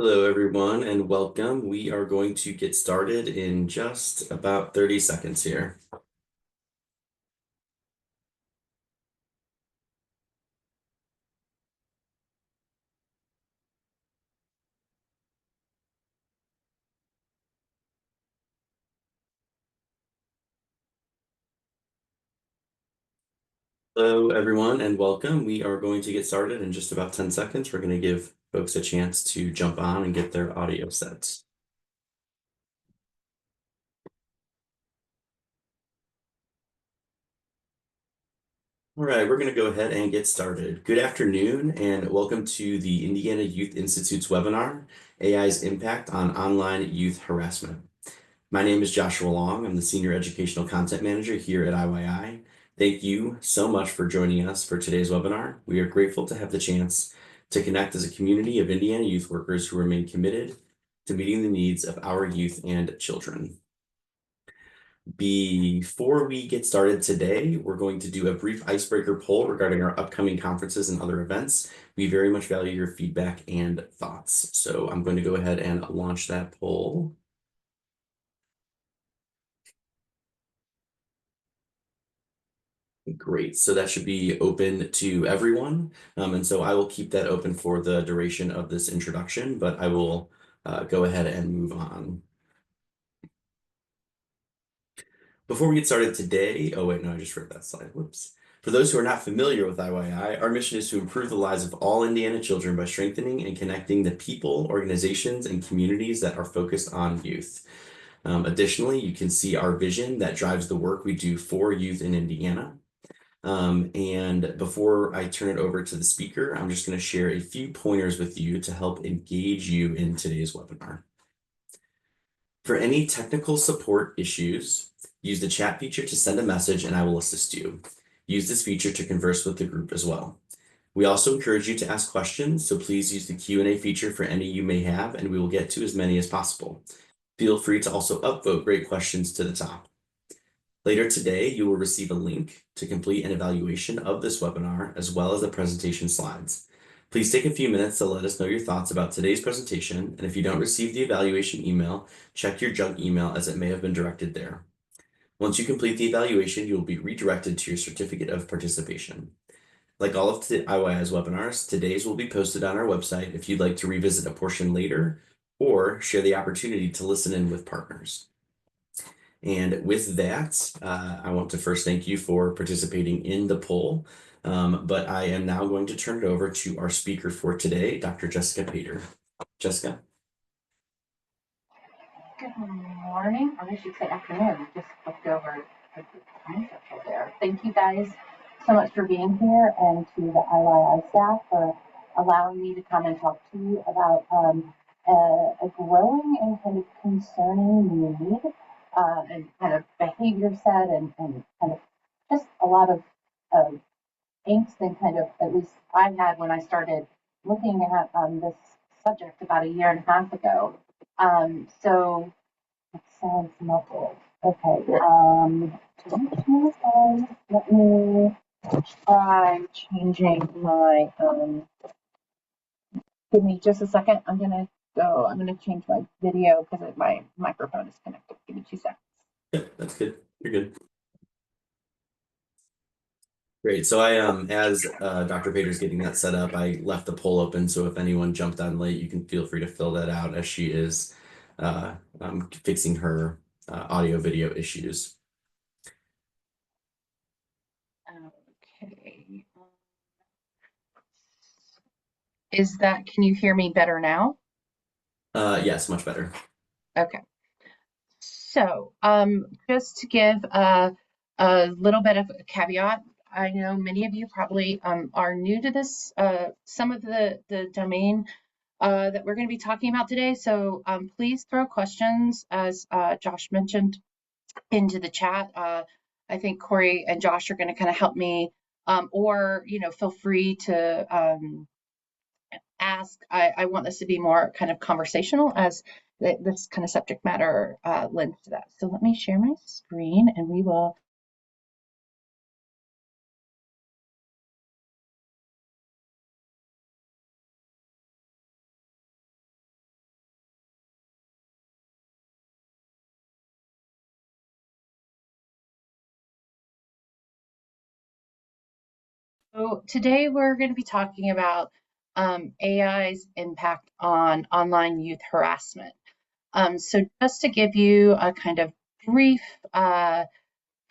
Hello, everyone, and welcome. We are going to get started in just about 30 seconds here. Hello, everyone, and welcome. We are going to get started in just about 10 seconds. We're going to give folks a chance to jump on and get their audio sets. All right, we're going to go ahead and get started. Good afternoon, and welcome to the Indiana Youth Institute's webinar, AI's Impact on Online Youth Harassment. My name is Joshua Long. I'm the Senior Educational Content Manager here at IYI. Thank you so much for joining us for today's webinar. We are grateful to have the chance to connect as a community of Indiana youth workers who remain committed to meeting the needs of our youth and children. Before we get started today, we're going to do a brief icebreaker poll regarding our upcoming conferences and other events. We very much value your feedback and thoughts. So I'm going to go ahead and launch that poll. Great. So that should be open to everyone. And so I will keep that open for the duration of this introduction, but I will go ahead and move on. Before we get started today, oh wait, no, I just read that slide. Whoops. For those who are not familiar with IYI, our mission is to improve the lives of all Indiana children by strengthening and connecting the people, organizations, and communities that are focused on youth. Additionally, you can see our vision that drives the work we do for youth in Indiana. And before I turn it over to the speaker, I'm just going to share a few pointers with you to help engage you in today's webinar. For any technical support issues, use the chat feature to send a message and I will assist you. Use this feature to converse with the group as well. We also encourage you to ask questions, so please use the Q&A feature for any you may have, and we will get to as many as possible. Feel free to also upvote great questions to the top. Later today, you will receive a link to complete an evaluation of this webinar, as well as the presentation slides. Please take a few minutes to let us know your thoughts about today's presentation, and if you don't receive the evaluation email, check your junk email as it may have been directed there. Once you complete the evaluation, you will be redirected to your certificate of participation. Like all of IYI's webinars, today's will be posted on our website if you'd like to revisit a portion later or share the opportunity to listen in with partners. And with that, I want to first thank you for participating in the poll, but I am now going to turn it over to our speaker for today, Dr. Jessica Pater. Jessica. Good morning, or I should say afternoon. Just looked over the time schedule there. Thank you guys so much for being here, and to the IYI staff for allowing me to come and talk to you about a growing and kind of concerning need and kind of behavior set and kind of just a lot of angst and kind of, at least I had when I started looking at this subject about a year and a half ago. So it sounds muffled. Okay. Let me try changing my. Give me just a second. I'm gonna change my video because my microphone is connected. Give me 2 seconds. Yeah, that's good. You're good. Great. So I, as Dr. Pater's getting that set up, I left the poll open. So if anyone jumped on late, you can feel free to fill that out as she is fixing her audio video issues. Okay. Can you hear me better now? Yes, much better. Okay. So, just to give a little bit of a caveat, I know many of you probably are new to this, some of the domain that we're going to be talking about today. So please throw questions, as Josh mentioned, into the chat. I think Corey and Josh are going to kind of help me, or feel free to ask. I want this to be more kind of conversational, as this kind of subject matter lends to that. So let me share my screen and we will So today we're going to be talking about AI's impact on online youth harassment. So just to give you a kind of brief,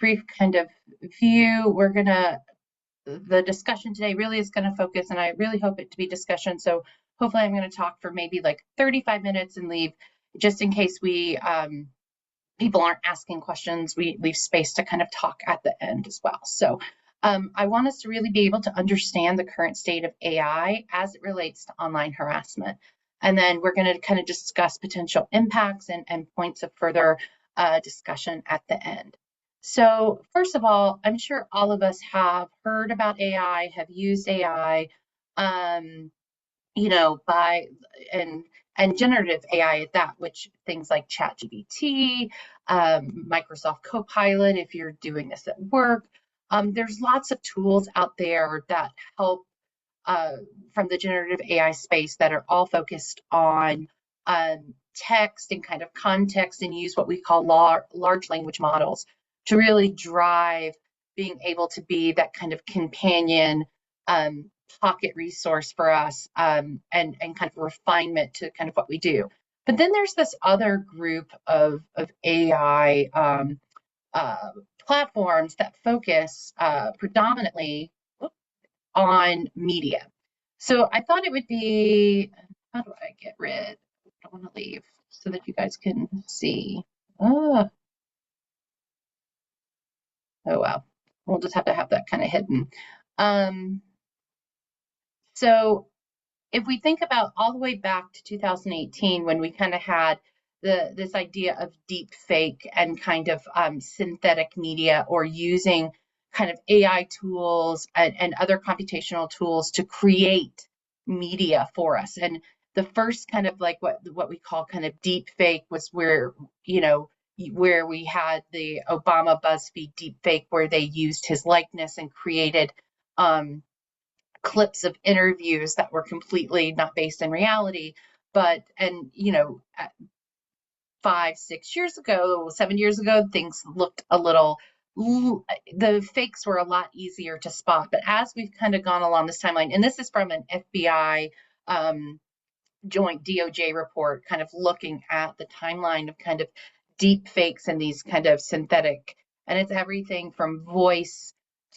brief kind of view, the discussion today really is going to focus, and I really hope it to be discussion. So hopefully I'm going to talk for maybe like 35 minutes and leave just in case people aren't asking questions, we leave space to kind of talk at the end as well. So I want us to really be able to understand the current state of AI as it relates to online harassment. And then we're going to kind of discuss potential impacts and points of further discussion at the end. So first of all, I'm sure all of us have heard about AI, have used AI. Um, by and and generative AI at that, which things like ChatGPT, Microsoft Copilot, if you're doing this at work, there's lots of tools out there that help uh, from the generative AI space that are all focused on text and kind of context and use what we call large language models to really drive being able to be that kind of companion um, pocket resource for us and kind of refinement to kind of what we do. But then there's this other group of AI uh, platforms that focus predominantly on media. So I thought it would be, how do I get rid? I don't want to leave so that you guys can see. Oh, oh well, we'll just have to have that kind of hidden. Um, so if we think about all the way back to 2018 when we kind of had this idea of deep fake and kind of synthetic media or using kind of AI tools and other computational tools to create media for us. And the first kind of like what we call kind of deep fake was where we had the Obama BuzzFeed deep fake where they used his likeness and created um, clips of interviews that were completely not based in reality. But, and, 5, 6 years ago, 7 years ago, things looked a little, the fakes were a lot easier to spot. But as we've kind of gone along this timeline, and this is from an FBI joint DOJ report, kind of looking at the timeline of kind of deep fakes and these kind of synthetic, and it's everything from voice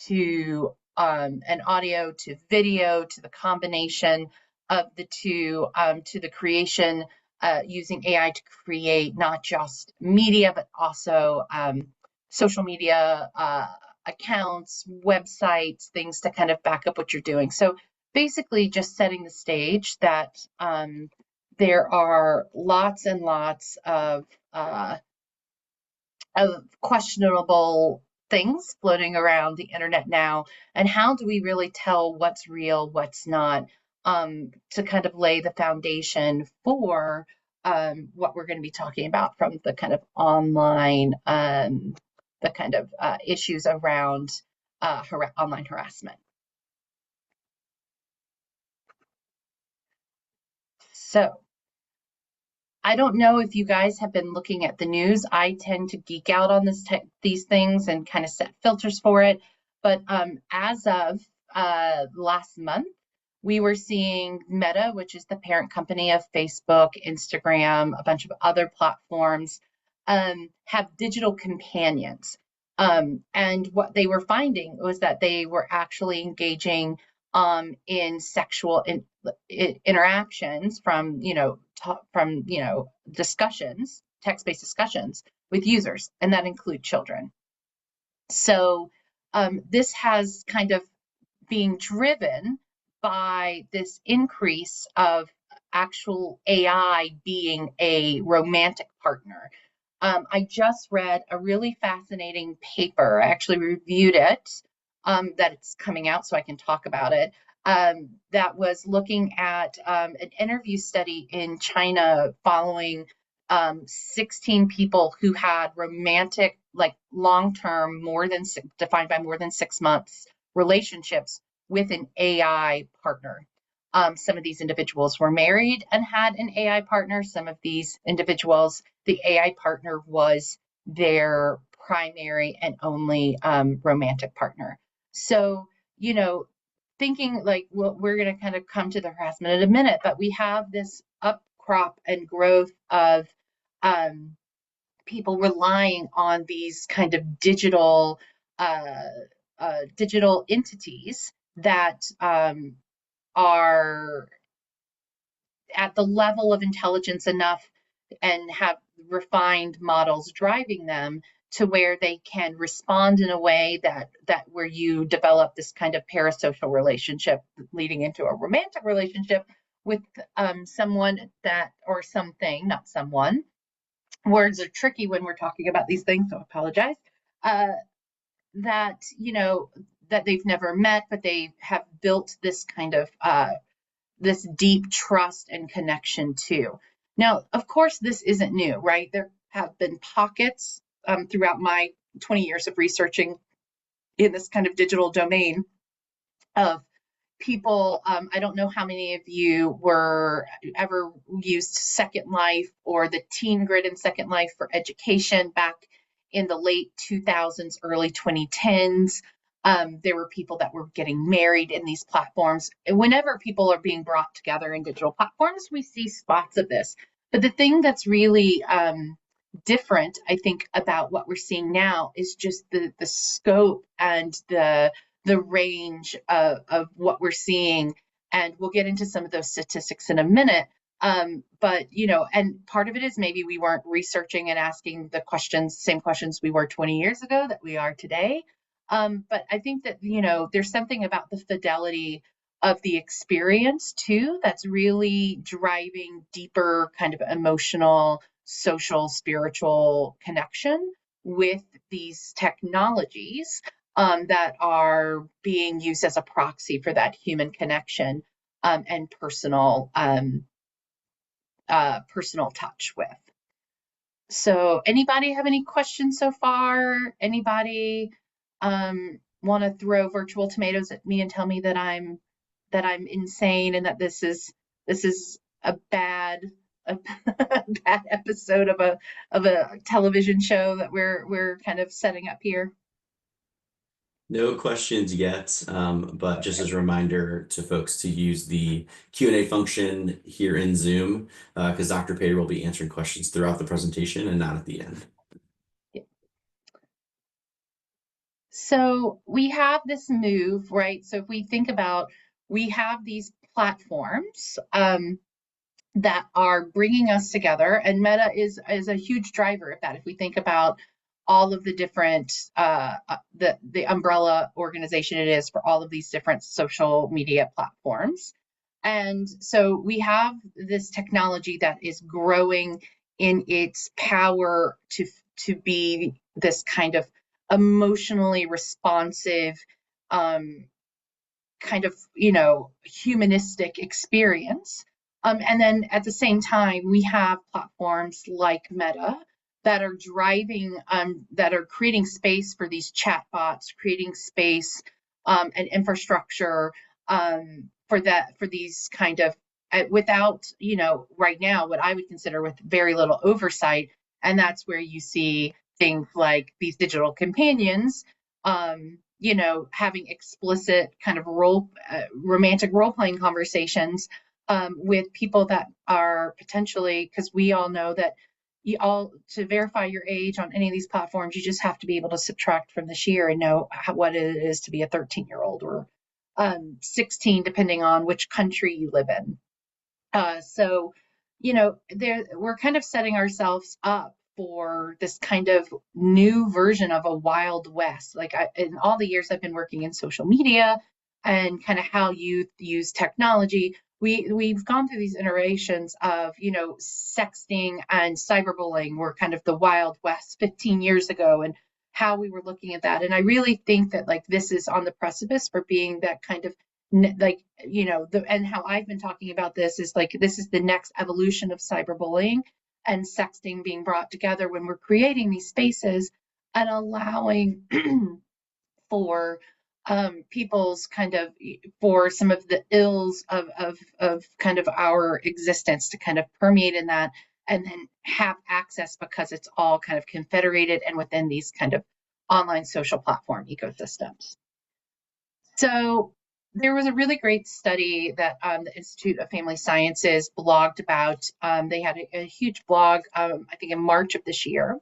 to an audio to video to the combination of the two to the creation using AI to create not just media but also social media accounts, websites, things to kind of back up what you're doing. So basically just setting the stage that there are lots and lots of questionable things floating around the internet now, and how do we really tell what's real, what's not, to kind of lay the foundation for what we're going to be talking about from the kind of online, the kind of issues around online harassment. So I don't know if you guys have been looking at the news. I tend to geek out on these things and kind of set filters for it. But as of last month, we were seeing Meta, which is the parent company of Facebook, Instagram, a bunch of other platforms, have digital companions. And what they were finding was that they were actually engaging in sexual interactions from discussions, text-based discussions with users, and that include children. So this has kind of being driven by this increase of actual AI being a romantic partner. I just read a really fascinating paper. I actually reviewed it, that it's coming out so I can talk about it. That was looking at an interview study in China following 16 people who had romantic, like long-term, defined by more than 6 months relationships with an AI partner. Some of these individuals were married and had an AI partner. Some of these individuals, the AI partner was their primary and only romantic partner. So, thinking like, well, we're going to kind of come to the harassment in a minute, but we have this upcrop and growth of um, people relying on these kind of uh, digital entities that are at the level of intelligence enough and have refined models driving them to where they can respond in a way that where you develop this kind of parasocial relationship leading into a romantic relationship with someone that or something, not someone. Words are tricky when we're talking about these things, so I apologize. Uh, that that they've never met, but they have built this kind of this deep trust and connection to. Now, of course, this isn't new, right? There have been pockets throughout my 20 years of researching in this kind of digital domain of people. I don't know how many of you were ever used Second Life or the Teen Grid in Second Life for education back in the late 2000s, early 2010s. There were people that were getting married in these platforms. And whenever people are being brought together in digital platforms, we see spots of this. But the thing that's really different, I think, about what we're seeing now is just the scope and the range of what we're seeing. And we'll get into some of those statistics in a minute. But, and part of it is maybe we weren't researching and asking the questions, same questions we were 20 years ago that we are today. But I think that, there's something about the fidelity of the experience too that's really driving deeper kind of emotional, social, spiritual connection with these technologies that are being used as a proxy for that human connection and personal touch with. So, anybody have any questions so far? Anybody want to throw virtual tomatoes at me and tell me that I'm insane and that this is a bad a bad episode of a television show that we're kind of setting up here? No questions yet, but just as a reminder to folks to use the Q&A function here in Zoom, because Dr. Pater will be answering questions throughout the presentation and not at the end. So we have this move, right? So if we think about, we have these platforms that are bringing us together, and Meta is a huge driver of that. If we think about all of the different the umbrella organization it is for all of these different social media platforms. And so we have this technology that is growing in its power to be this kind of emotionally responsive um, kind of humanistic experience. And then at the same time, we have platforms like Meta that are driving, that are creating space for these chatbots, creating space and infrastructure for these kind of without, right now, what I would consider with very little oversight. And that's where you see things like these digital companions having explicit kind of romantic role playing conversations with people that are potentially, because we all know that to verify your age on any of these platforms, you just have to be able to subtract from this year and know what it is to be a 13-year-old or 16, depending on which country you live in. So, we're kind of setting ourselves up for this kind of new version of a Wild West. Like in all the years I've been working in social media and kind of how youth use technology, we've gone through these iterations of, sexting and cyberbullying were kind of the Wild West 15 years ago and how we were looking at that. And I really think that like this is on the precipice for being that kind of like and how I've been talking about this is like this is the next evolution of cyberbullying and sexting being brought together when we're creating these spaces and allowing for people's kind of for some of the ills of kind of our existence to kind of permeate in that and then have access because it's all kind of confederated and within these kind of online social platform ecosystems. So There was a really great study that the Institute of Family Sciences blogged about. They had a huge blog, I think in March of this year,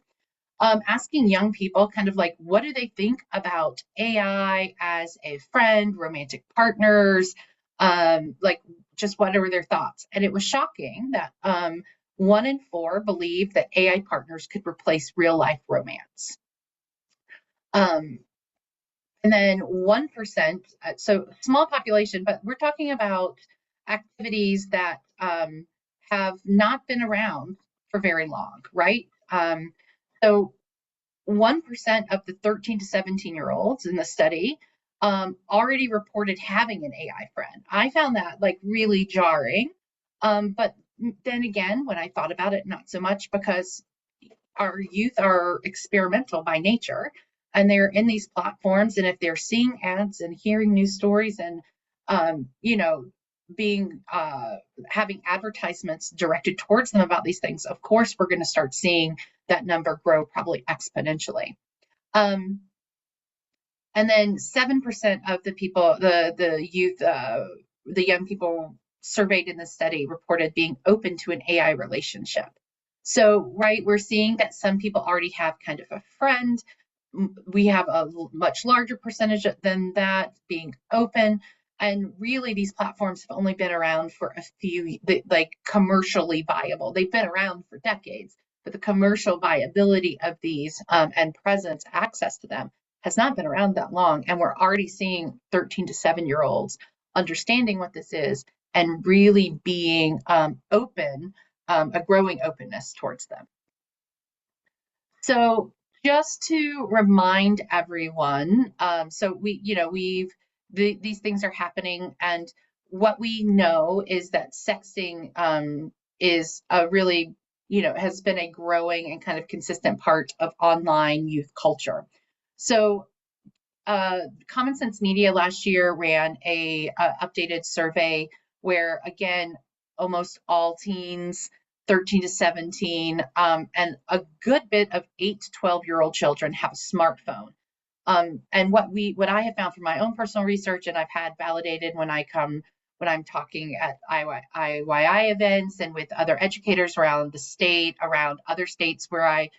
asking young people kind of like, what do they think about AI as a friend, romantic partners, like just what are their thoughts? And it was shocking that 1 in 4 believed that AI partners could replace real life romance. Um, and then 1%, so small population, but we're talking about activities that have not been around for very long, right? So 1% of the 13 to 17-year-olds in the study already reported having an AI friend. I found that like really jarring. But then again, when I thought about it, not so much, because our youth are experimental by nature, and they're in these platforms, and if they're seeing ads and hearing news stories and you know, being having advertisements directed towards them about these things, of course we're going to start seeing that number grow probably exponentially. um, and then 7% of the people, the youth, the young people surveyed in the study reported being open to an AI relationship. So, right, we're seeing that some people already have kind of a friend. We have a much larger percentage than that being open. And really, these platforms have only been around for a few, like commercially viable. They've been around for decades, but the commercial viability of these and presence, access to them, has not been around that long. And we're already seeing 13 to 7-year-olds understanding what this is and really being open, a growing openness towards them. So just to remind everyone, so these things are happening, and what we know is that sexting is a really, has been a growing and kind of consistent part of online youth culture. So Common Sense Media last year ran a updated survey where, again, almost all teens, 13 to 17, and a good bit of 8 to 12-year-old children have a smartphone. And what I have found from my own personal research, and I've had validated when I'm talking at IYI events and with other educators around the state, around other states where I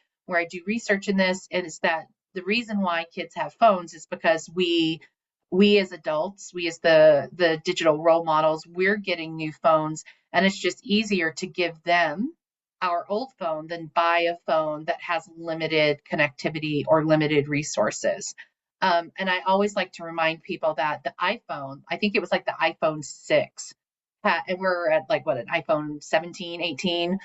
do research in this, is that the reason why kids have phones is because we as adults, we as the digital role models, we're getting new phones, and it's just easier to give them our old phone than buy a phone that has limited connectivity or limited resources. And I always like to remind people that the iPhone, I think it was like the iPhone 6, and we're at like what, an iPhone 17, 18.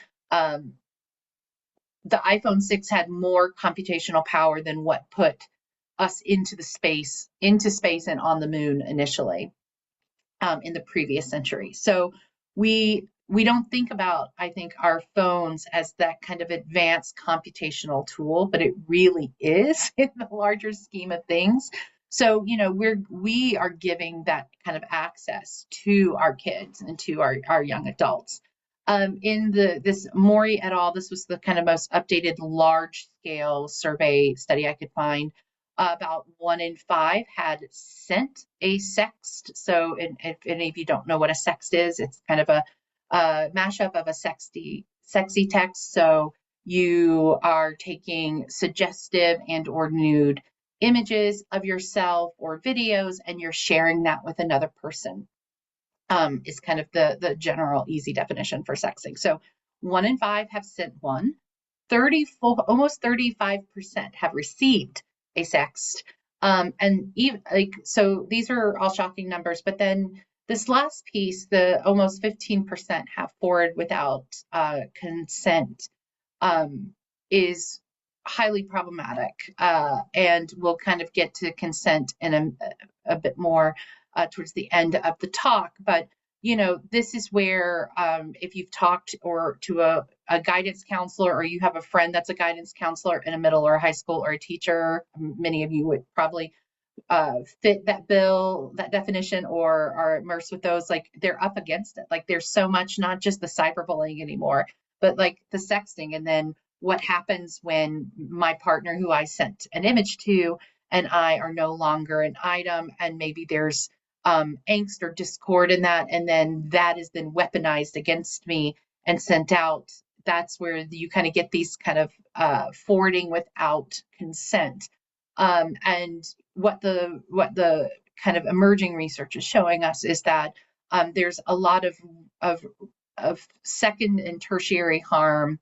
The iPhone 6 had more computational power than what put us into space and on the moon initially, in the previous century. So we don't think about, I think, our phones as that kind of advanced computational tool, but it really is in the larger scheme of things. So, we are giving that kind of access to our kids and to our young adults. In this Mori et al., this was the kind of most updated large scale survey study I could find. About 1 in 5 had sent a sext. So, if any of you don't know what a sext is, it's kind of a mashup of a sexy text. So you are taking suggestive and or nude images of yourself or videos, and you're sharing that with another person. Is kind of the general easy definition for sexting. So 1 in 5 have sent one. 34, almost 35% have received a sext. And even like, so these are all shocking numbers, but then this last piece, the almost 15% have forwarded without consent, is highly problematic. And we'll kind of get to consent in a bit more towards the end of the talk. But this is where, if you've talked or to a guidance counselor, or you have a friend that's a guidance counselor in a middle or a high school, or a teacher, many of you would probably fit that bill, that definition, or are immersed with those. Like, they're up against it. Like, there's so much, not just the cyberbullying anymore, but like the sexting. And then what happens when my partner, who I sent an image to, and I are no longer an item, and maybe there's angst or discord in that, and then that is then weaponized against me and sent out. That's where you kind of get these kind of forwarding without consent. And what the kind of emerging research is showing us is that there's a lot of of second and tertiary harm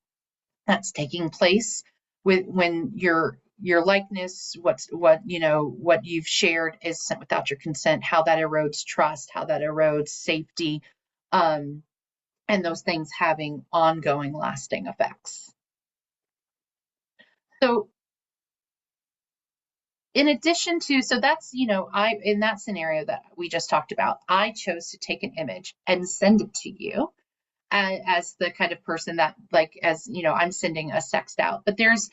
that's taking place with when your likeness, what you've shared is sent without your consent, how that erodes trust, how that erodes safety, um, and those things having ongoing lasting effects. So in addition to, so that's, I, in that scenario that we just talked about, I chose to take an image and send it to you as the kind of person that, like, as I'm sending a sext out. But there's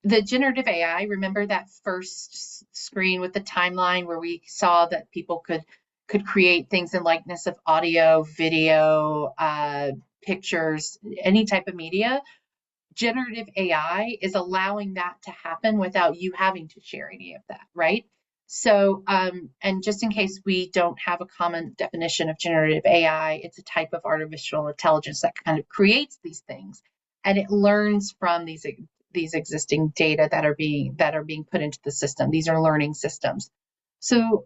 the generative AI. Remember that first screen with the timeline where we saw that people could create things in likeness of audio, video, pictures, any type of media. Generative AI is allowing that to happen without you having to share any of that, right? So, and just in case we don't have a common definition of generative AI, it's a type of artificial intelligence that kind of creates these things, and it learns from these existing data that are being put into the system. These are learning systems. So,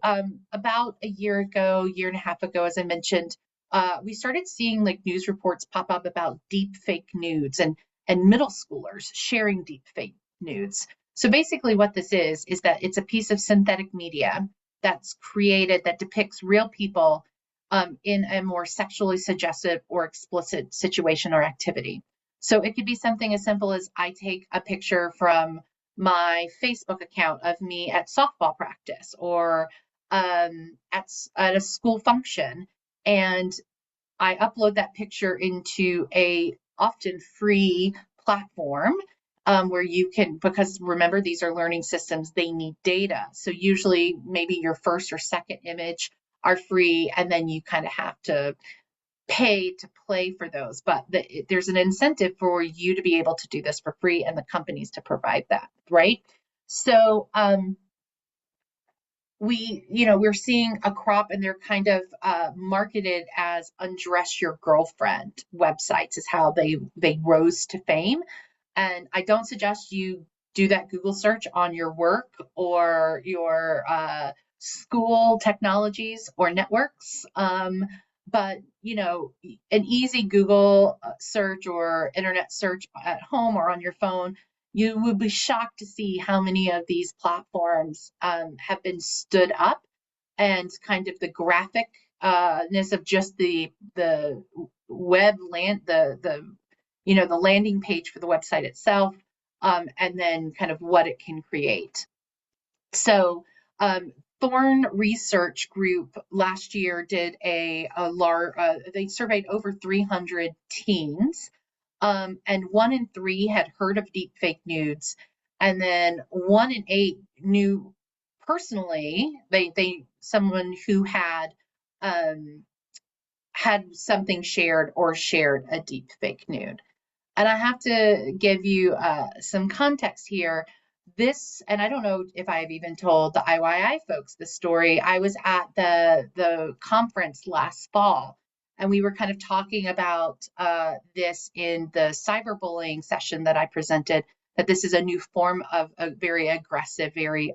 about a year ago, year and a half ago, as I mentioned, we started seeing like news reports pop up about deep fake nudes and middle schoolers sharing deep fake nudes. So basically what this is that it's a piece of synthetic media that's created that depicts real people in a more sexually suggestive or explicit situation or activity. So it could be something as simple as I take a picture from my Facebook account of me at softball practice or at a school function, and I upload that picture into a often free platform where you can, because remember, these are learning systems, they need data. So usually maybe your first or second image are free, and then you kind of have to pay to play for those. But there's an incentive for you to be able to do this for free and the companies to provide that, right? So we're seeing a crop, and they're kind of marketed as undress your girlfriend websites is how they rose to fame. And I don't suggest you do that Google search on your work or your school technologies or networks. But an easy Google search or internet search at home or on your phone, you would be shocked to see how many of these platforms have been stood up, and kind of the graphicness of just the web land the landing page for the website itself, and then kind of what it can create. So Thorn Research Group last year did a large, they surveyed over 300 teens, and 1 in 3 had heard of deepfake nudes, and then 1 in 8 knew personally someone who um, had something shared or shared a deepfake nude. And I have to give you some context here. This, and I don't know if I've even told the IYI folks the story. I was at the conference last fall, and we were kind of talking about this in the cyberbullying session that I presented, that this is a new form of a very aggressive, very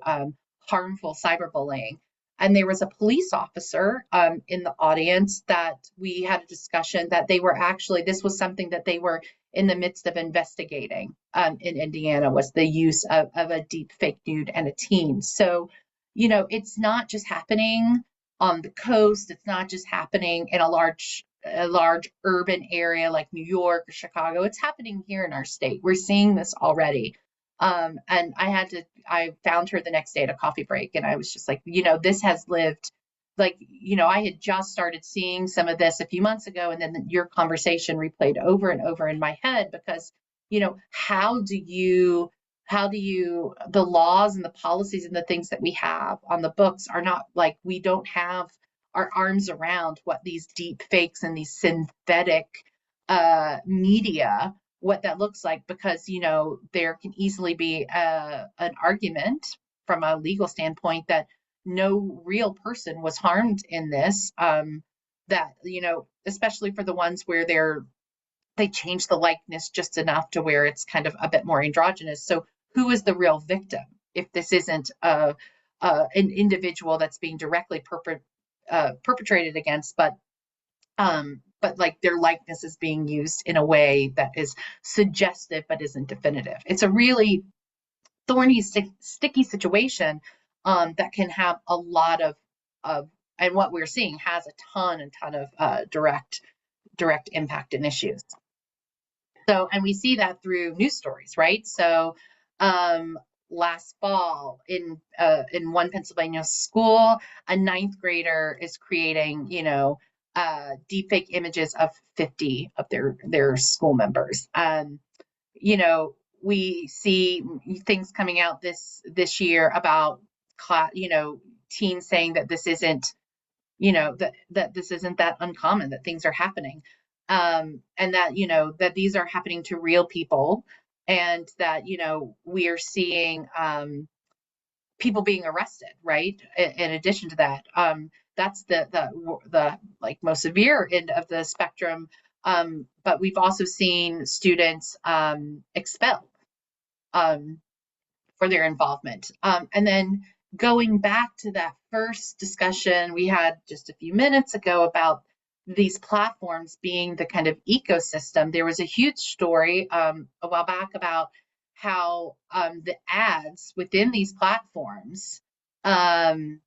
harmful cyberbullying. And there was a police officer in the audience that we had a discussion that they were actually, this was something that they were in the midst of investigating in Indiana, was the use of a deep fake nude and a teen. So, it's not just happening on the coast. It's not just happening in a large urban area like New York or Chicago. It's happening here in our state. We're seeing this already. And I found her the next day at a coffee break, and I was just like, this has lived, like, I had just started seeing some of this a few months ago, and then your conversation replayed over and over in my head because, the laws and the policies and the things that we have on the books are not, like, we don't have our arms around what these deep fakes and these synthetic media, what that looks like, because there can easily be an argument from a legal standpoint that no real person was harmed in this. That, especially for the ones where they change the likeness just enough to where it's kind of a bit more androgynous. So who is the real victim if this isn't an individual that's being directly perpetrated against, but like their likeness is being used in a way that is suggestive but isn't definitive. It's a really thorny, sticky situation that can have a lot of, and what we're seeing has a ton and ton of direct impact and issues. So, and we see that through news stories, right? So, um, last fall in one Pennsylvania school, a ninth grader is creating, deepfake images of 50 of their school members. You know, we see things coming out this year about teens saying that this isn't that this isn't that uncommon, that things are happening, and that that these are happening to real people, and that we are seeing people being arrested, right? In addition to that, that's the like most severe end of the spectrum. But we've also seen students expelled um, for their involvement. And then going back to that first discussion we had just a few minutes ago about these platforms being the kind of ecosystem, there was a huge story a while back about how the ads within these platforms um,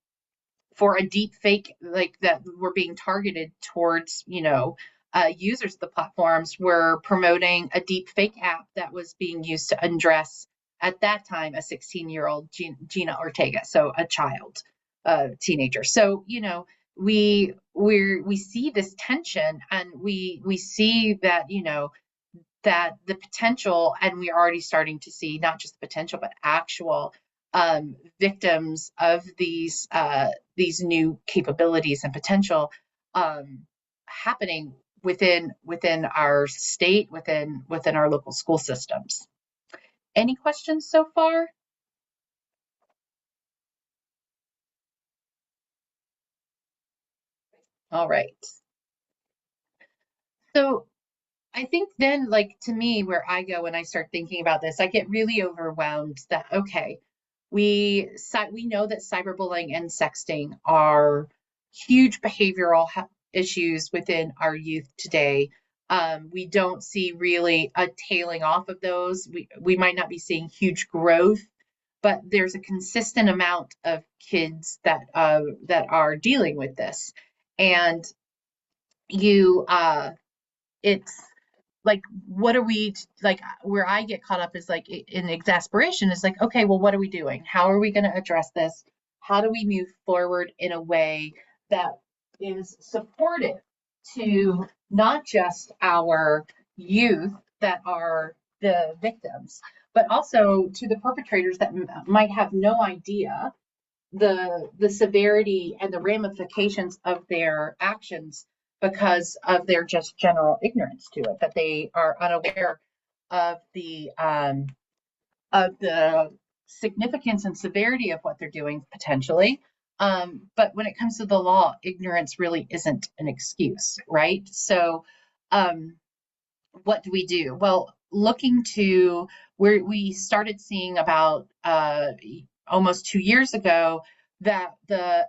for a deep fake like that were being targeted towards users of the platforms were promoting a deep fake app that was being used to undress at that time a 16-year-old Gina Ortega, so a child, teenager. So we see this tension, and we see that that the potential, and we're already starting to see not just the potential, but actual victims of these new capabilities and potential happening within our state, within our local school systems. Any questions so far? All right. So I think then, like, to me, where I go when I start thinking about this, I get really overwhelmed that, okay, we know that cyberbullying and sexting are huge behavioral issues within our youth today. We don't see really a tailing off of those. We might not be seeing huge growth, but there's a consistent amount of kids that are dealing with this, and you it's like, what are we like, where I get caught up is like in exasperation is like, okay, well, what are we doing? How are we going to address this? How do we move forward in a way that is supportive to not just our youth that are the victims, but also to the perpetrators that might have no idea the severity and the ramifications of their actions because of their just general ignorance to it, that they are unaware of the significance and severity of what they're doing potentially. But when it comes to the law, ignorance really isn't an excuse, right? So what do we do? Well, looking to where we started seeing about almost 2 years ago that the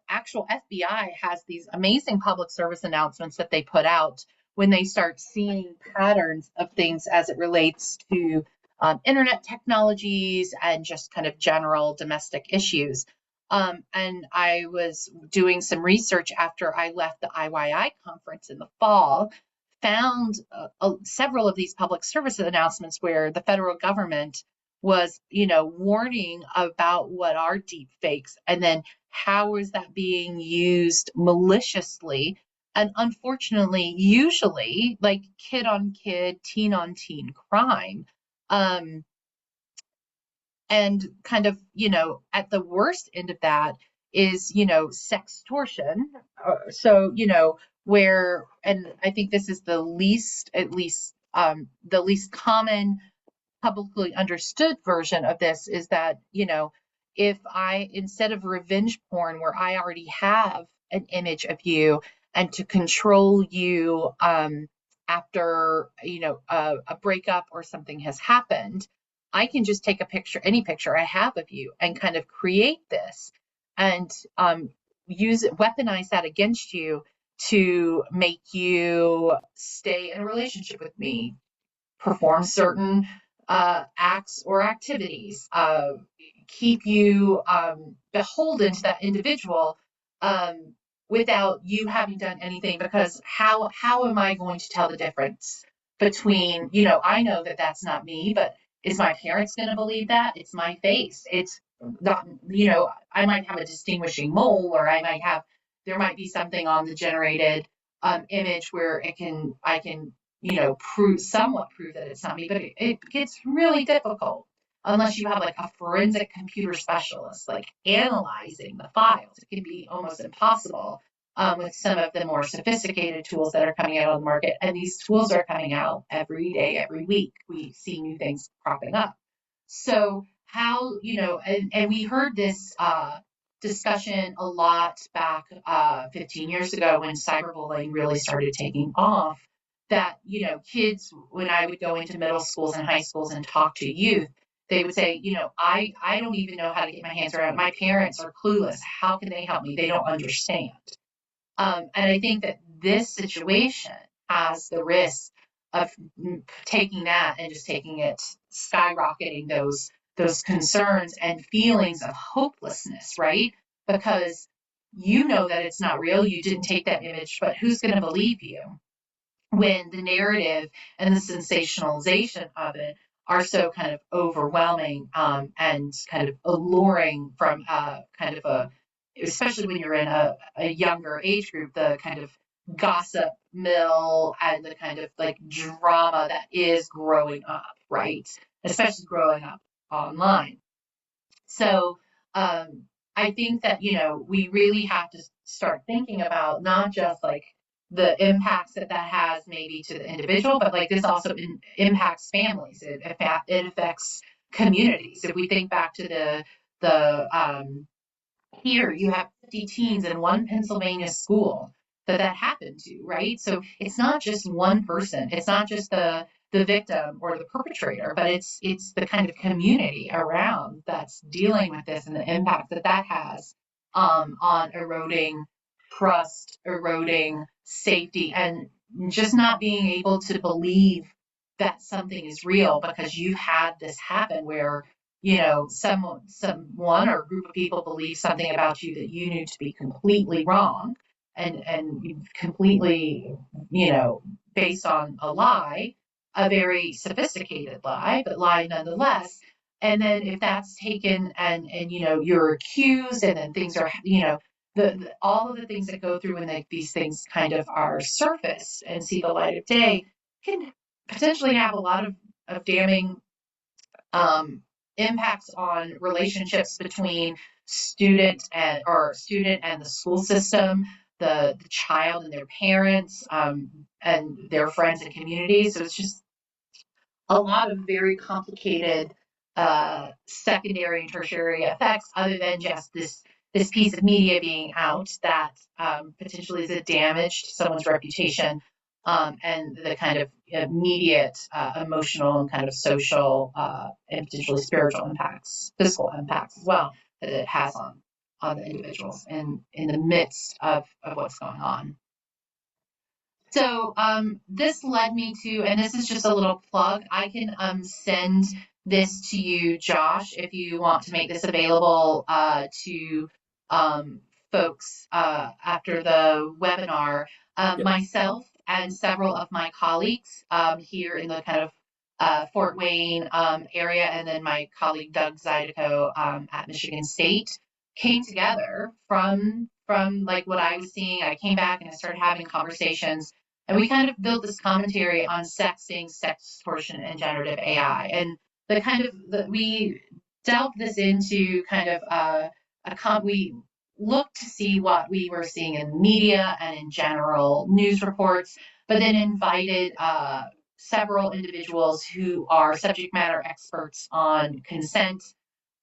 actual FBI has these amazing public service announcements that they put out when they start seeing patterns of things as it relates to internet technologies and just kind of general domestic issues. And I was doing some research after I left the IYI conference in the fall, found several of these public service announcements where the federal government was, warning about what are deep fakes, and then how is that being used maliciously, and unfortunately, usually like kid on kid, teen on teen crime. Um, and kind of, at the worst end of that is, sextortion. So, where, and I think this is the least, at least, the least common publicly understood version of this is that, if I, instead of revenge porn where I already have an image of you and to control you after, a breakup or something has happened, I can just take a picture, any picture I have of you, and kind of create this and use it, weaponize that against you to make you stay in a relationship with me, perform certain acts or activities, keep you beholden to that individual um, without you having done anything. Because how am I going to tell the difference between, I know that that's not me, but is my parents going to believe that? It's my face. It's not, I might have a distinguishing mole, or there might be something on the generated image where I can somewhat prove that it's not me, but it gets really difficult unless you have like a forensic computer specialist, like analyzing the files. It can be almost impossible with some of the more sophisticated tools that are coming out on the market. And these tools are coming out every day, every week. We see new things cropping up. So how, and we heard this discussion a lot back 15 years ago when cyberbullying really started taking off, that, kids, when I would go into middle schools and high schools and talk to youth, they would say, I don't even know how to get my hands around it. My parents are clueless. How can they help me? They don't understand. And I think that this situation has the risk of taking that and just taking it, skyrocketing those concerns and feelings of hopelessness, right? Because you know that it's not real. You didn't take that image, but who's going to believe you when the narrative and the sensationalization of it are so kind of overwhelming and kind of alluring from kind of especially when you're in a younger age group, the kind of gossip mill and the kind of like drama that is growing up, right? Especially growing up online. So I think that, we really have to start thinking about not just like the impacts that that has maybe to the individual, but like this also impacts families. It affects communities. If we think back to the here you have 50 teens in one Pennsylvania school that happened to, right? So it's not just one person. It's not just the victim or the perpetrator, but it's the kind of community around that's dealing with this and the impact that that has on eroding trust, eroding safety, and just not being able to believe that something is real because you've had this happen where someone or a group of people believe something about you that you knew to be completely wrong and completely, based on a lie, a very sophisticated lie, but lie nonetheless. And then if that's taken and you're accused, and then things are, all of the things that go through when these things kind of are surfaced and see the light of day can potentially have a lot of damning um, impacts on relationships between student and the school system, the child and their parents, and their friends and communities. So it's just a lot of very complicated secondary and tertiary effects, other than just this piece of media being out that potentially is a damage to someone's reputation, and the kind of immediate emotional and kind of social and potentially spiritual impacts, physical impacts as well, that it has on the individuals and in the midst of what's going on. So this led me to, and this is just a little plug, I can send this to you, Josh, if you want to make this available to folks after the webinar. Yep. Myself and several of my colleagues here in the kind of Fort Wayne area, and then my colleague Doug Zydeco at Michigan State, came together from like what I was seeing. I came back and I started having conversations, and we kind of built this commentary on sexting, sex distortion, and generative AI. And the kind of we delved this into kind of we looked to see what we were seeing in media and in general news reports, but then invited several individuals who are subject matter experts on consent,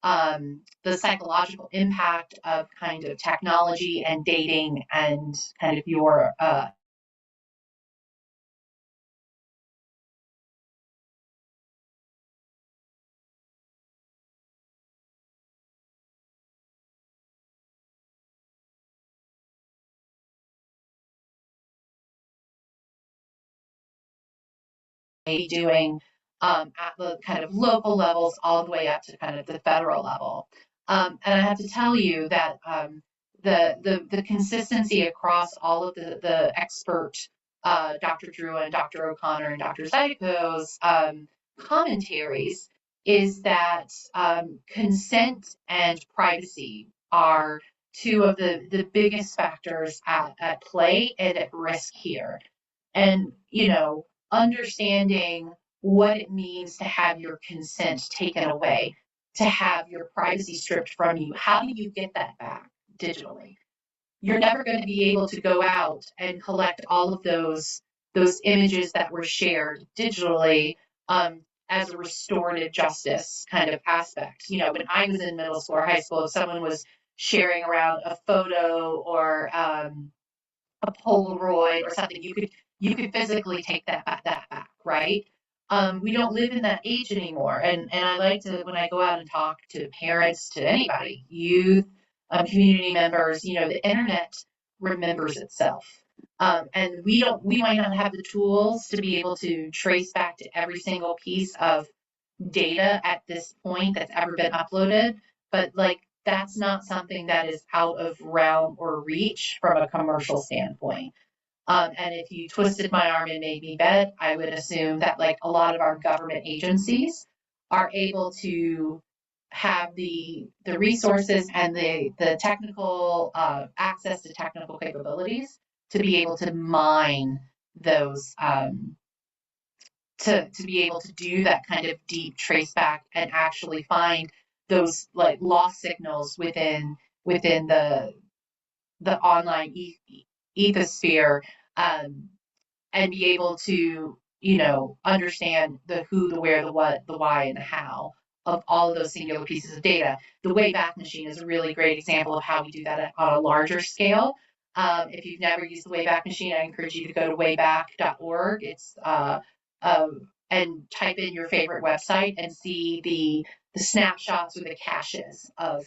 the psychological impact of kind of technology and dating and kind of your maybe doing at the kind of local levels all the way up to kind of the federal level. And I have to tell you that the consistency across all of the expert Dr. Drew and Dr. O'Connor and Dr. Zyko's commentaries is that consent and privacy are two of the biggest factors at play and at risk here. And, understanding what it means to have your consent taken away, to have your privacy stripped from you. How do you get that back digitally? You're never going to be able to go out and collect all of those images that were shared digitally as a restorative justice kind of aspect. When I was in middle school or high school, if someone was sharing around a photo or a Polaroid or something, you could physically take that back, right? We don't live in that age anymore, and I like to when I go out and talk to parents, to anybody, youth, community members, the internet remembers itself. And we might not have the tools to be able to trace back to every single piece of data at this point that's ever been uploaded, but like that's not something that is out of realm or reach from a commercial standpoint. And if you twisted my arm and made me bet, I would assume that like a lot of our government agencies are able to have the resources and the technical access to technical capabilities to be able to mine those to be able to do that kind of deep trace back and actually find those like lost signals within the online ethosphere, um, and be able to understand the who, the where, the what, the why, and the how of all of those singular pieces of data. The Wayback Machine is a really great example of how we do that on a larger scale. If you've never used the Wayback Machine, I encourage you to go to wayback.org. It's and type in your favorite website and see the snapshots or the caches of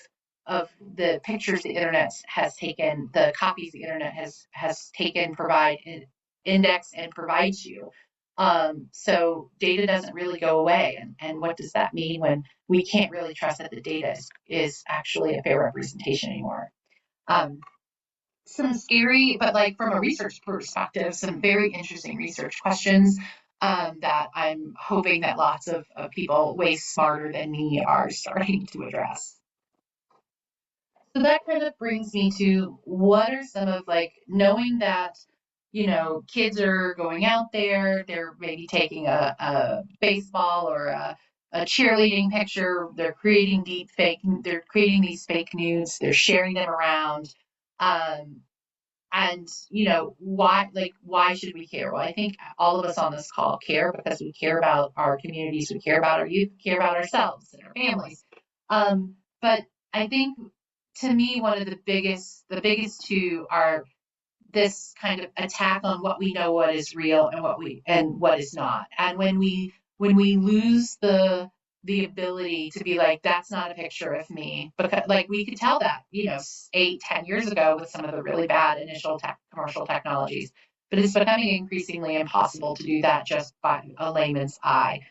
the pictures the internet has taken, the copies the internet has taken, provide index and provides you. So data doesn't really go away. And what does that mean when we can't really trust that the data is actually a fair representation anymore? Um, some scary, but like from a research perspective, some very interesting research questions that I'm hoping that lots of people way smarter than me are starting to address. So that kind of brings me to what are some of like knowing that, kids are going out there, they're maybe taking a baseball or a cheerleading picture, they're creating these fake nudes, they're sharing them around. Um, and why should we care? Well, I think all of us on this call care because we care about our communities, we care about our youth, we care about ourselves and our families. But I think to me one of the biggest two are this kind of attack on what we know what is real and what is not. And when we lose the ability to be like, that's not a picture of me, because like we could tell that, 8, 10 years ago with some of the really bad initial commercial technologies, but it's becoming increasingly impossible to do that just by a layman's eye.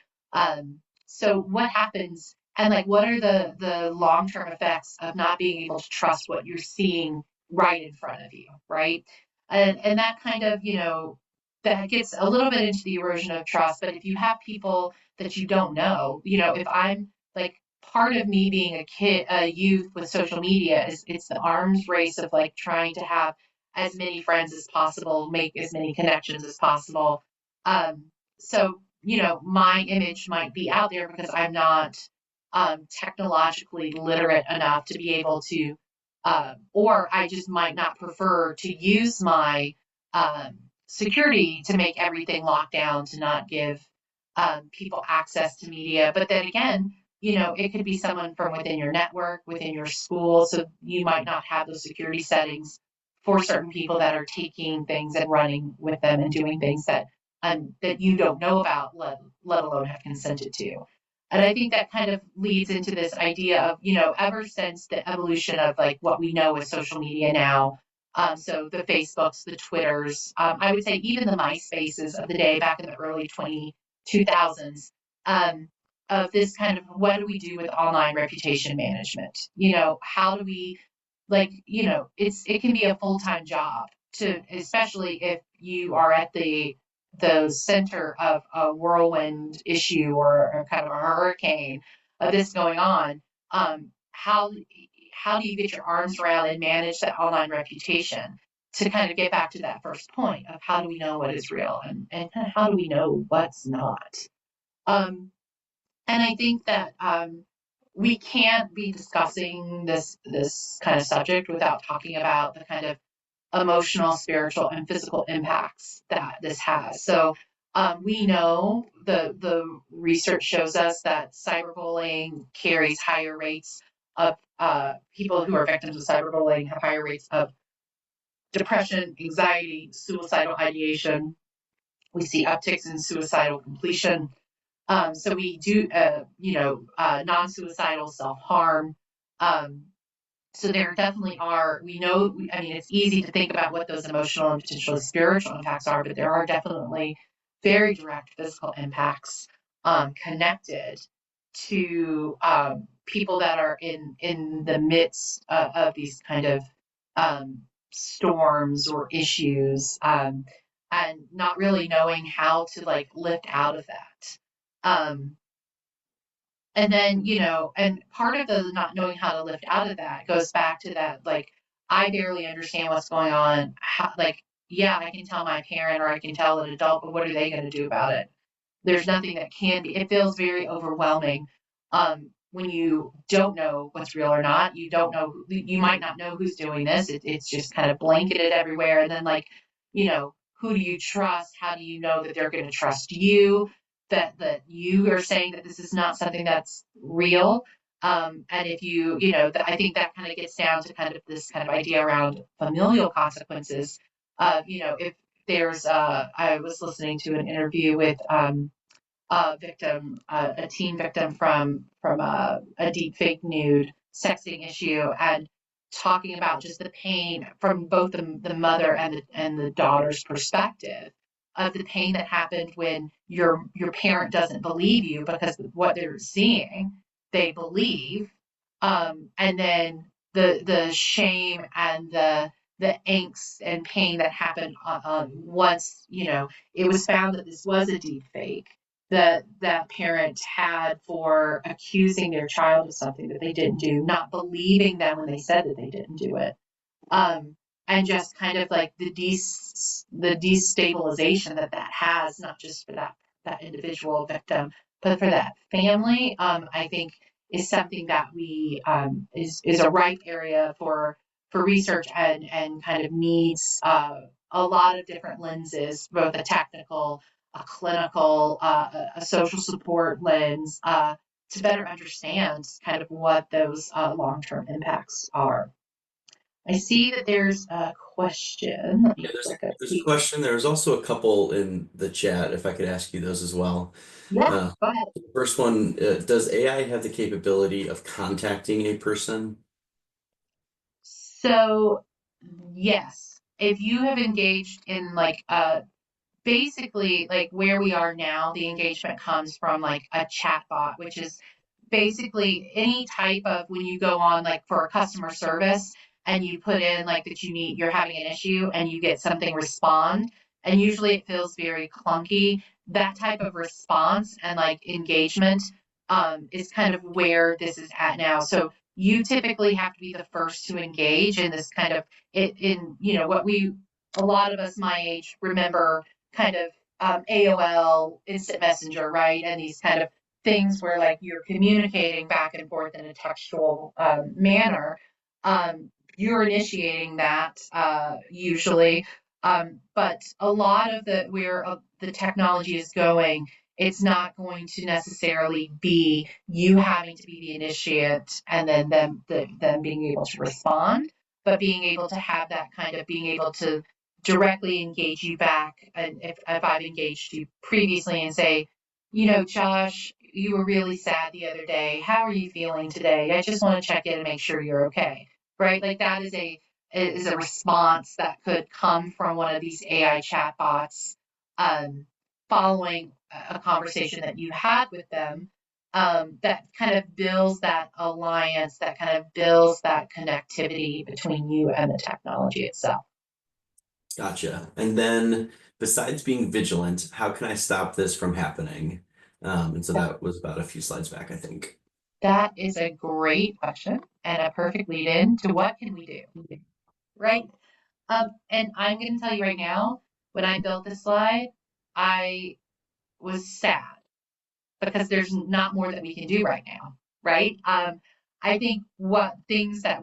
So what happens and like what are the long-term effects of not being able to trust what you're seeing right in front of you, right? And that kind of, that gets a little bit into the erosion of trust. But if you have people that you don't know, if I'm like part of me being a youth with social media is it's the arms race of like trying to have as many friends as possible, make as many connections as possible. So, my image might be out there because I'm not technologically literate enough to be able to or I just might not prefer to use my security to make everything locked down to not give people access to media. But then again, it could be someone from within your network, within your school. So you might not have those security settings for certain people that are taking things and running with them and doing things that you don't know about, let alone have consented to. And I think that kind of leads into this idea of, ever since the evolution of like what we know as social media now, so the Facebooks, the Twitters, I would say even the MySpaces of the day back in the early 2000s, um, of this kind of what do we do with online reputation management? How do we it can be a full-time job to, especially if you are at the center of a whirlwind issue or kind of a hurricane of this going on. How do you get your arms around and manage that online reputation to kind of get back to that first point of how do we know what is real and kind of how do we know what's not? Um, and I think that we can't be discussing this kind of subject without talking about the kind of emotional, spiritual, and physical impacts that this has. So we know the research shows us that cyberbullying carries higher rates of people who are victims of cyberbullying have higher rates of depression, anxiety, suicidal ideation. We see upticks in suicidal completion. So we do, non-suicidal self-harm. Um, so there definitely are, we know, I mean, it's easy to think about what those emotional and potentially spiritual impacts are, but there are definitely very direct physical impacts connected to people that are in the midst of these kind of storms or issues, and not really knowing how to like lift out of that. Um, and then, and part of the not knowing how to lift out of that goes back to that, like, I barely understand what's going on. How, like, yeah, I can tell my parent or I can tell an adult, but what are they going to do about it? There's nothing that can be. It feels very overwhelming when you don't know what's real or not. You don't know. You might not know who's doing this. It's just kind of blanketed everywhere. And then, like, who do you trust? How do you know that they're going to trust you? That you are saying that this is not something that's real. And if I think that kind of gets down to kind of this kind of idea around familial consequences. If there's, I was listening to an interview with a teen victim from a deep fake nude sexting issue, and talking about just the pain from both the mother and the daughter's perspective of the pain that happened when your parent doesn't believe you because of what they're seeing, they believe, and then the shame and the angst and pain that happened once it was found that this was a deep fake that parent had for accusing their child of something that they didn't do, not believing them when they said that they didn't do it, um, and just kind of like the destabilization that has, not just for that individual victim, but for that family. I think is something that we is a ripe area for research and kind of needs a lot of different lenses, both a technical, a clinical, a social support lens, to better understand kind of what those long-term impacts are. I see that there's a question. Let Yeah, me there's click a there's a key. question. There's also a couple in the chat, if I could ask you those as well. Yeah, Uh, go ahead. First one, does AI have the capability of contacting a person? So, yes, if you have engaged in like basically like where we are now, the engagement comes from like a chat bot, which is basically any type of when you go on like for a customer service and you put in like that you're having an issue and you get something respond, and usually it feels very clunky. That type of response and like engagement is kind of where this is at now. So you typically have to be the first to engage in this kind of it in what we, a lot of us my age, remember kind of AOL, instant messenger, right? And these kind of things where like you're communicating back and forth in a textual manner. You're initiating that usually. But a lot of the where the technology is going It's not going to necessarily be you having to be the initiate and then them being able to respond, but being able to have that kind of being able to directly engage you back. And if I've engaged you previously and say, Josh, you were really sad the other day. How are you feeling today? I just want to check in and make sure you're okay. Right? Like that is a response that could come from one of these AI chatbots um, following a conversation that you had with them, that kind of builds that alliance, that kind of builds that connectivity between you and the technology itself. Gotcha. And then besides being vigilant, how can I stop this from happening? And so that was about a few slides back, I think. That is a great question and a perfect lead in to what can we do, right? And I'm going to tell you right now, when I built this slide, I was sad because there's not more that we can do right now, right? I think what things that,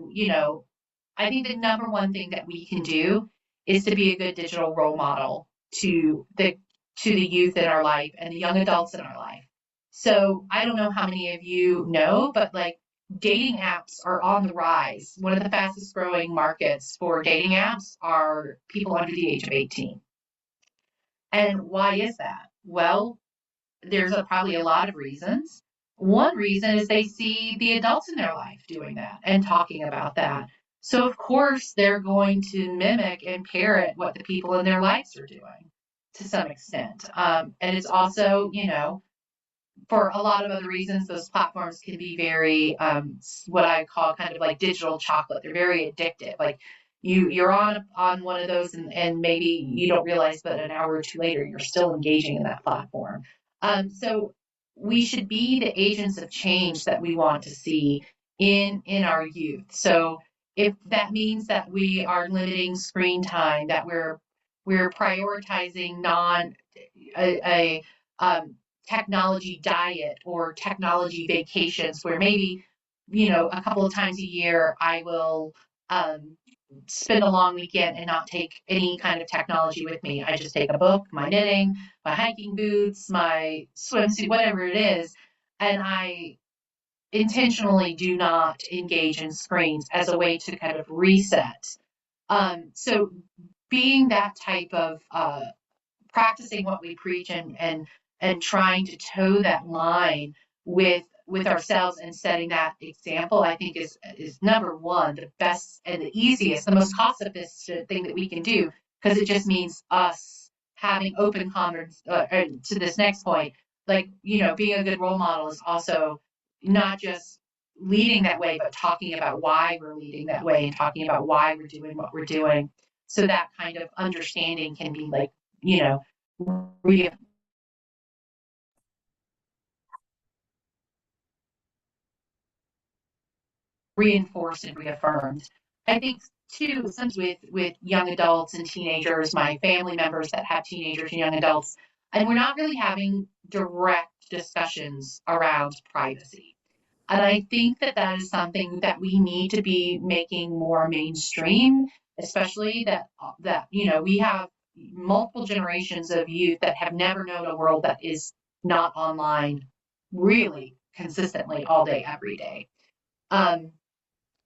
I think the number one thing that we can do is to be a good digital role model to the youth in our life and the young adults in our life. So I don't know how many of you know, but like dating apps are on the rise. One of the fastest growing markets for dating apps are people under the age of 18. And why is that? Well, there's probably a lot of reasons. One reason is they see the adults in their life doing that and talking about that. So, of course, they're going to mimic and parrot what the people in their lives are doing to some extent. And it's also, for a lot of other reasons, those platforms can be very what I call kind of like digital chocolate. They're very addictive. Like you're on one of those and maybe you don't realize, but an hour or two later you're still engaging in that platform. So we should be the agents of change that we want to see in our youth. So if that means that we are limiting screen time, that we're prioritizing non a technology diet or technology vacations where maybe, a couple of times a year I will spend a long weekend and not take any kind of technology with me. I just take a book, my knitting, my hiking boots, my swimsuit, whatever it is, and I intentionally do not engage in screens as a way to kind of reset. So being that type of practicing what we preach and trying to toe that line with ourselves and setting that example, I think is number one, the best and the easiest, the most cost efficient thing that we can do, because it just means us having open converse. To this next point, like, being a good role model is also not just leading that way, but talking about why we're leading that way and talking about why we're doing what we're doing. So that kind of understanding can be like, you know, re- reinforced and reaffirmed. I think too, sometimes with young adults and teenagers, my family members that have teenagers and young adults, and we're not really having direct discussions around privacy. And I think that that is something that we need to be making more mainstream, especially that we have multiple generations of youth that have never known a world that is not online really consistently all day every day. Um,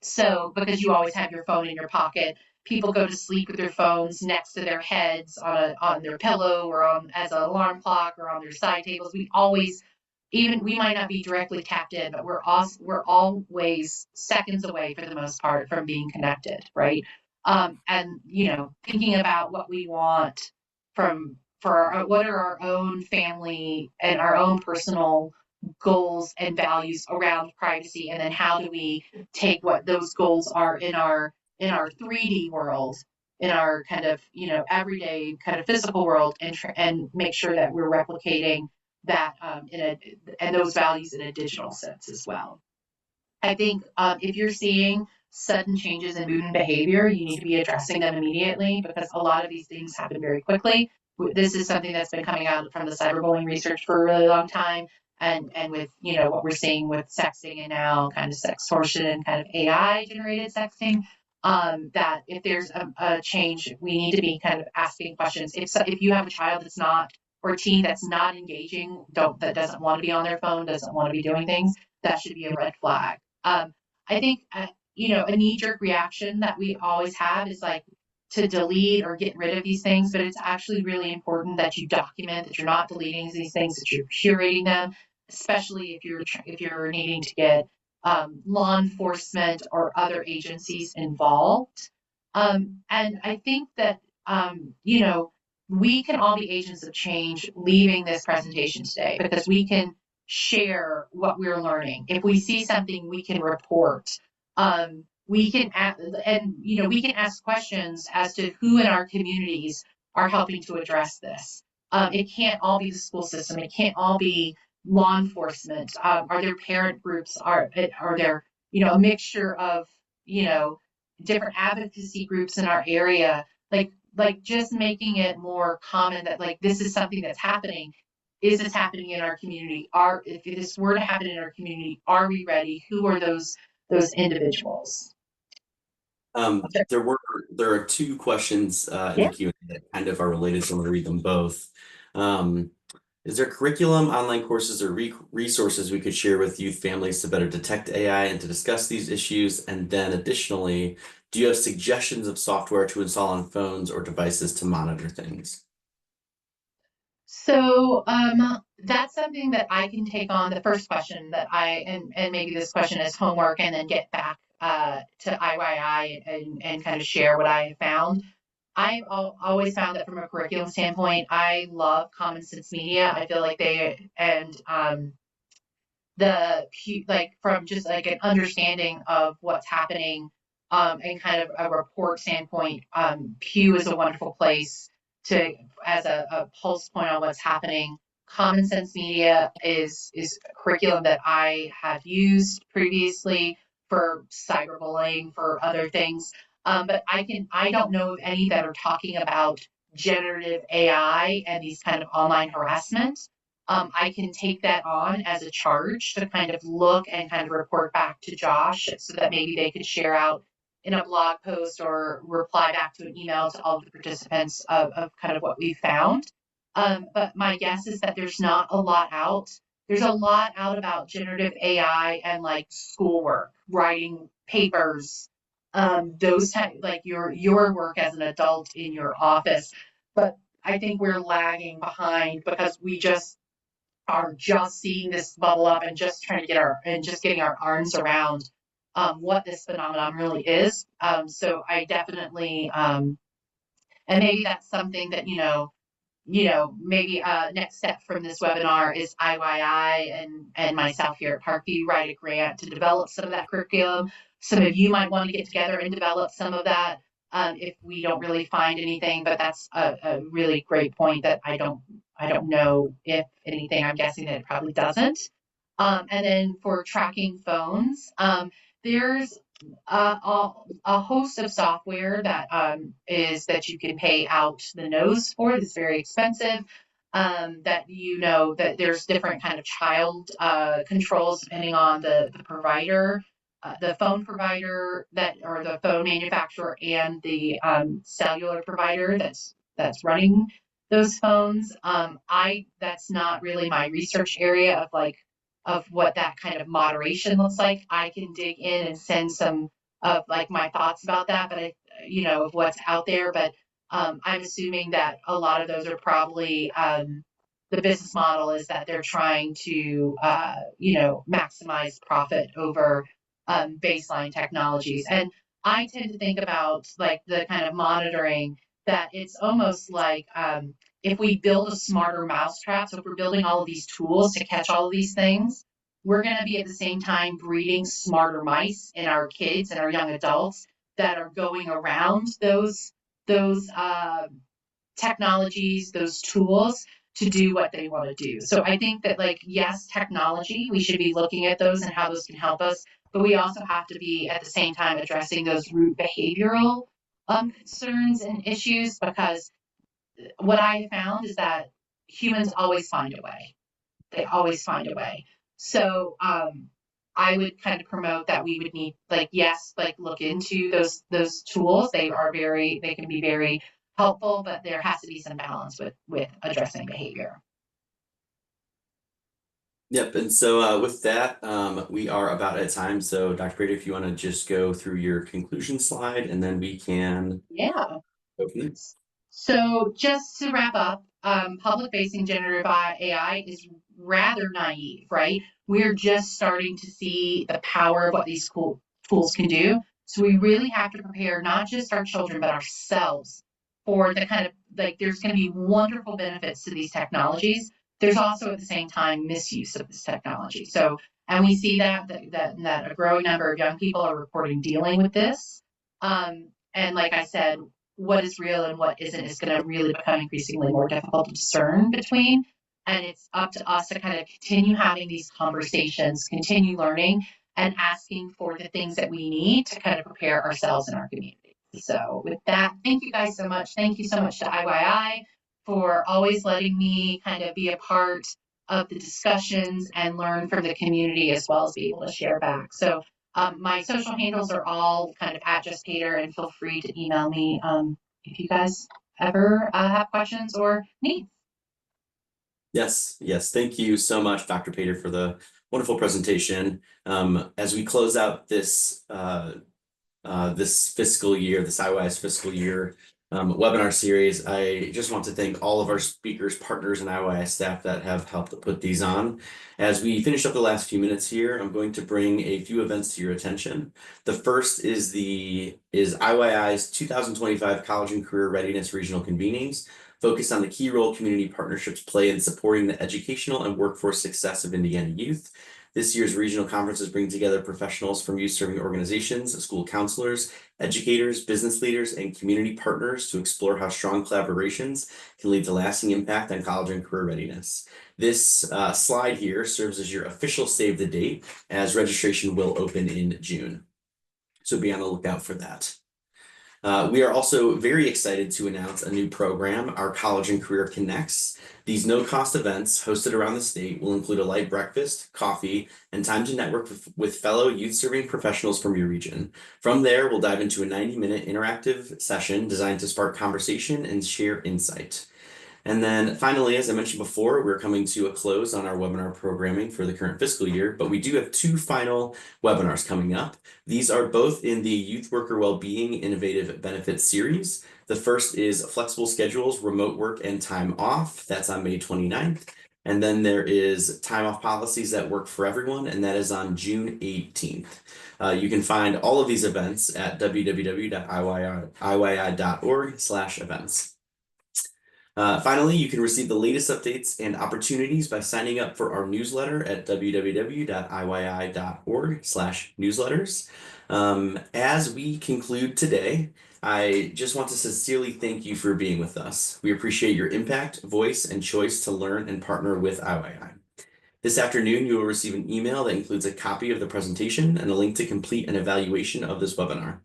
so, because you always have your phone in your pocket, people go to sleep with their phones next to their heads on their pillow or on as an alarm clock or on their side tables. We always, even we might not be directly tapped in, but we're always seconds away for the most part from being connected, right? And thinking about what we want what are our own family and our own personal goals and values around privacy, and then how do we take what those goals are in our 3D world, in our kind of everyday kind of physical world, and make sure that we're replicating that and those values in a digital sense as well. I think if you're seeing sudden changes in mood and behavior, you need to be addressing them immediately because a lot of these things happen very quickly. This is something that's been coming out from the cyberbullying research for a really long time. And with what we're seeing with sexting and now kind of sextortion and kind of AI generated sexting, that if there's a change, we need to be kind of asking questions. If you have a child that's not or teen that's not engaging, that doesn't want to be on their phone, doesn't want to be doing things, that should be a red flag. I think, a knee jerk reaction that we always have is like to delete or get rid of these things, but it's actually really important that you document that you're not deleting these things, that you're curating them, especially if you're needing to get law enforcement or other agencies involved. And I think that we can all be agents of change leaving this presentation today because we can share what we're learning. If we see something, we can report. We can we can ask questions as to who in our communities are helping to address this. It can't all be the school system. It can't all be law enforcement. Are there parent groups? Are there a mixture of you know different advocacy groups in our area? Like just making it more common that like this is something that's happening. Is this happening in our community? If this were to happen in our community, are we ready? Who are those individuals? There are two questions in the Yeah. Q&A that kind of are related, so I'm going to read them both. Um, is there curriculum, online courses, or resources we could share with youth families to better detect AI and to discuss these issues? And then additionally, do you have suggestions of software to install on phones or devices to monitor things? So that's something that I can take on the first question that and maybe this question is homework and then get back to IYI and kind of share what I found. I've always found that from a curriculum standpoint, I love Common Sense Media. I feel like they and like from just like an understanding of what's happening and kind of a report standpoint, Pew is a wonderful place to as a pulse point on what's happening. Common Sense Media is a curriculum that I have used previously for cyberbullying, for other things. But I don't know of any that are talking about generative AI and these kind of online harassment. I can take that on as a charge to kind of look and kind of report back to Josh so that maybe they could share out in a blog post or reply back to an email to all of the participants of kind of what we found. But my guess is that there's not a lot out. There's a lot out about generative AI and like schoolwork, writing papers, those type like your work as an adult in your office. But I think we're lagging behind because we are just seeing this bubble up and just trying to just getting our arms around what this phenomenon really is. So I definitely and maybe that's something that maybe next step from this webinar is IYI and myself here at Parkview write a grant to develop some of that curriculum. Some of you might want to get together and develop some of that if we don't really find anything, but that's a really great point that I don't know if anything. I'm guessing that it probably doesn't. And then for tracking phones, there's a host of software that is that you can pay out the nose for. It's very expensive. That that there's different kind of child controls depending on the provider, the phone provider that or the phone manufacturer and the cellular provider that's running those phones. I That's not really my research area of what that kind of moderation looks like. I can dig in and send some of like my thoughts about that, but of what's out there. But I'm assuming that a lot of those are probably the business model is that they're trying to maximize profit over baseline technologies. And I tend to think about like the kind of monitoring that it's almost like if we build a smarter mousetrap, so if we're building all of these tools to catch all of these things, we're going to be at the same time breeding smarter mice in our kids and our young adults that are going around those technologies, those tools to do what they want to do. So I think that like yes, technology, we should be looking at those and how those can help us, but we also have to be at the same time addressing those root behavioral concerns and issues because what I found is that humans always find a way. They always find a way. So I would kind of promote that we would need like yes, like look into those tools. They can be very helpful, but there has to be some balance with addressing behavior. Yep. And so with that, we are about at time. So Dr. Prater, if you want to just go through your conclusion slide, and then we can Yeah. go from there. So just to wrap up, public-facing generative AI is rather naive, right? We're just starting to see the power of what these cool tools can do. So we really have to prepare not just our children, but ourselves for the kind of like there's going to be wonderful benefits to these technologies. There's also at the same time misuse of this technology. So, and we see that a growing number of young people are reporting dealing with this. And like I said, what is real and what isn't is going to really become increasingly more difficult to discern between. And it's up to us to kind of continue having these conversations, continue learning, and asking for the things that we need to kind of prepare ourselves and our community. So, with that, thank you guys so much. Thank you so much to IYI for always letting me kind of be a part of the discussions and learn from the community as well as be able to share back. So, my social handles are all kind of at Just Cater, and feel free to email me if you guys ever have questions or needs. Yes, yes. Thank you so much, Dr. Pater, for the wonderful presentation. As we close out this fiscal year, this IYI's fiscal year webinar series, I just want to thank all of our speakers, partners, and IYI staff that have helped to put these on. As we finish up the last few minutes here, I'm going to bring a few events to your attention. The first is IYI's 2025 College and Career Readiness Regional Convenings, focused on the key role community partnerships play in supporting the educational and workforce success of Indiana youth. This year's regional conferences bring together professionals from youth-serving organizations, school counselors, educators, business leaders, and community partners to explore how strong collaborations can lead to lasting impact on college and career readiness. This slide here serves as your official save the date, as registration will open in June. So be on the lookout for that. We are also very excited to announce a new program, our College and Career Connects. These no-cost events hosted around the state will include a light breakfast, coffee, and time to network with fellow youth-serving professionals from your region. From there, we'll dive into a 90-minute interactive session designed to spark conversation and share insight. And then finally, as I mentioned before, we're coming to a close on our webinar programming for the current fiscal year, but we do have two final webinars coming up. These are both in the Youth Worker Wellbeing Innovative Benefits series. The first is Flexible Schedules, Remote Work, and Time Off. That's on May 29th. And then there is Time Off Policies That Work for Everyone, and that is on June 18th. You can find all of these events at www.iyyi.org/events. Finally, you can receive the latest updates and opportunities by signing up for our newsletter at www.iyyi.org/newsletters. As we conclude today, I just want to sincerely thank you for being with us. We appreciate your impact, voice, and choice to learn and partner with IYI. This afternoon, you will receive an email that includes a copy of the presentation and a link to complete an evaluation of this webinar.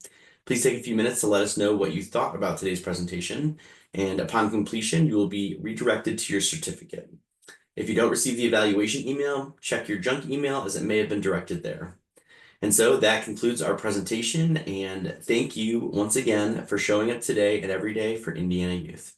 Please take a few minutes to let us know what you thought about today's presentation, and upon completion, you will be redirected to your certificate. If you don't receive the evaluation email, check your junk email as it may have been directed there. And so that concludes our presentation, and thank you once again for showing up today and every day for Indiana Youth.